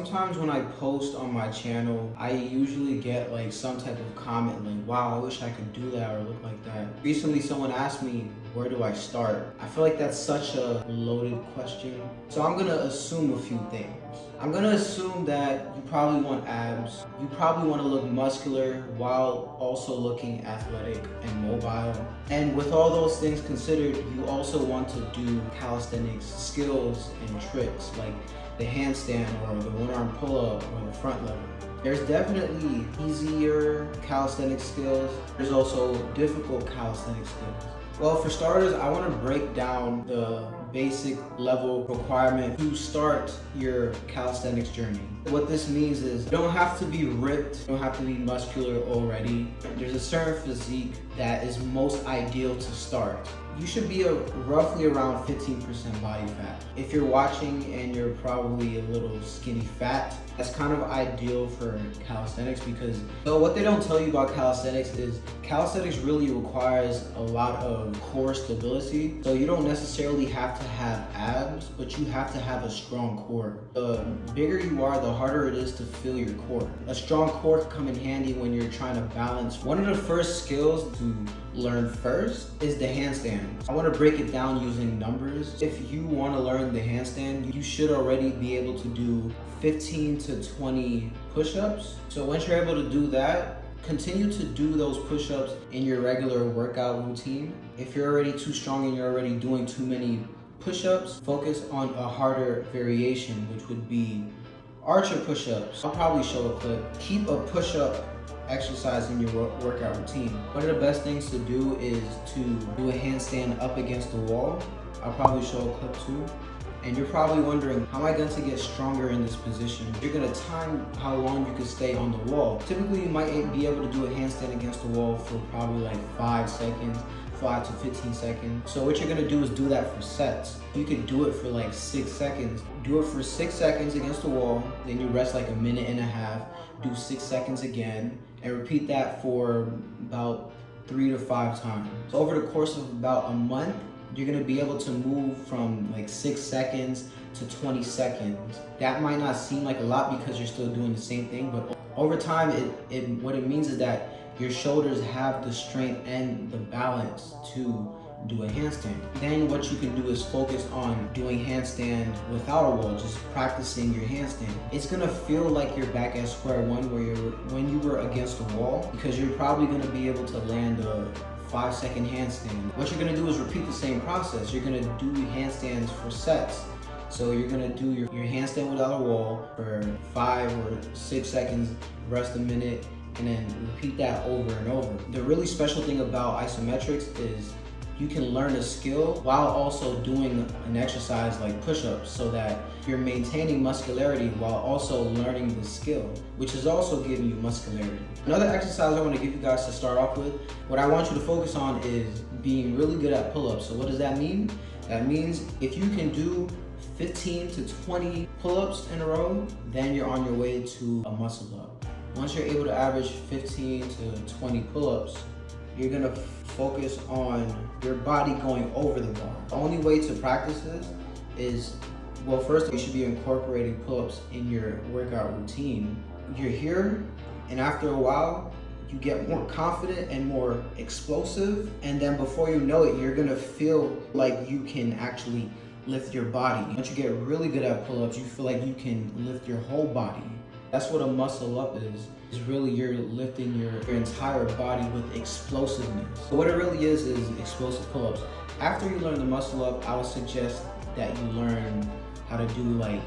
Sometimes when I post on my channel, I usually get like some type of comment like, wow, I wish I could do that or look like that. Recently, someone asked me, where do I start? I feel like that's such a loaded question. So I'm gonna assume a few things. I'm gonna assume that you probably want abs. You probably wanna look muscular while also looking athletic and mobile. And with all those things considered, you also want to do calisthenics skills and tricks like the handstand or the one-arm pull-up or the front lever. There's definitely easier calisthenics skills. There's also difficult calisthenics skills. Well, for starters, I want to break down the basic level requirement to start your calisthenics journey. What this means is you don't have to be ripped, you don't have to be muscular already. There's a certain physique that is most ideal to start. You should be roughly around 15% body fat. If you're watching and you're probably a little skinny fat, that's kind of ideal for calisthenics because what they don't tell you about calisthenics is calisthenics really requires a lot of core stability. So you don't necessarily have to have abs, but you have to have a strong core. The bigger you are, the harder it is to feel your core. A strong core can come in handy when you're trying to balance. One of the first skills to learn first is the handstand. I want to break it down using numbers. If you want to learn the handstand, you should already be able to do 15 to 20 push-ups. So once you're able to do that, continue to do those push-ups in your regular workout routine. If you're already too strong and you're already doing too many push-ups, focus on a harder variation, which would be archer push-ups. I'll probably show a clip. Keep a push-up exercise in your workout routine. One of the best things to do is to do a handstand up against the wall. I'll probably show a clip too. And you're probably wondering, how am I going to get stronger in this position? You're going to time how long you can stay on the wall. Typically, you might be able to do a handstand against the wall for probably like 5 seconds, 5 to 15 seconds. So what you're going to do is do that for sets. You could do it for like 6 seconds. Do it for 6 seconds against the wall, then you rest like a minute and a half, do 6 seconds again, and repeat that for about 3 to 5 times. So over the course of about a month, you're gonna be able to move from like 6 seconds to 20 seconds. That might not seem like a lot because you're still doing the same thing, but over time, what it means is that your shoulders have the strength and the balance to do a handstand. Then what you can do is focus on doing handstand without a wall, just practicing your handstand. It's gonna feel like you're back at square one when you were against the wall, because you're probably gonna be able to land a 5-second handstand. What you're gonna do is repeat the same process. You're gonna do handstands for sets. So you're gonna do your handstand without a wall for 5 or 6 seconds, rest a minute, and then repeat that over and over. The really special thing about isometrics is you can learn a skill while also doing an exercise like push-ups, so that you're maintaining muscularity while also learning the skill, which is also giving you muscularity. Another exercise I want to give you guys to start off with, what I want you to focus on is being really good at pull-ups. So what does that mean? That means if you can do 15 to 20 pull-ups in a row, then you're on your way to a muscle up. Once you're able to average 15 to 20 pull-ups, you're gonna focus on your body going over the bar. The only way to practice this is, well, first you should be incorporating pull-ups in your workout routine. You're here, and after a while, you get more confident and more explosive, and then before you know it, you're gonna feel like you can actually lift your body. Once you get really good at pull-ups, you feel like you can lift your whole body. That's what a muscle up is really you're lifting your entire body with explosiveness. So what it really is explosive pull-ups. After you learn the muscle up, I would suggest that you learn how to do like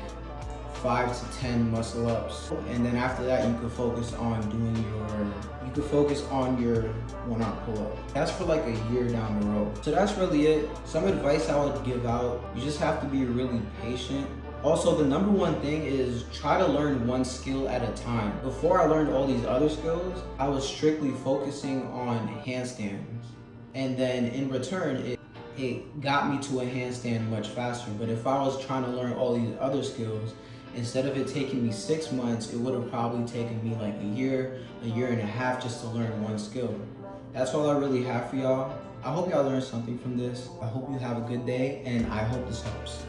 5 to 10 muscle ups. And then after that, you can focus on your one-arm pull-up. That's for like a year down the road. So that's really it. Some advice I would give out, you just have to be really patient. Also, the number one thing is try to learn one skill at a time. Before I learned all these other skills, I was strictly focusing on handstands. And then in return, it got me to a handstand much faster. But if I was trying to learn all these other skills, instead of it taking me 6 months, it would have probably taken me like a year and a half just to learn one skill. That's all I really have for y'all. I hope y'all learned something from this. I hope you have a good day, and I hope this helps.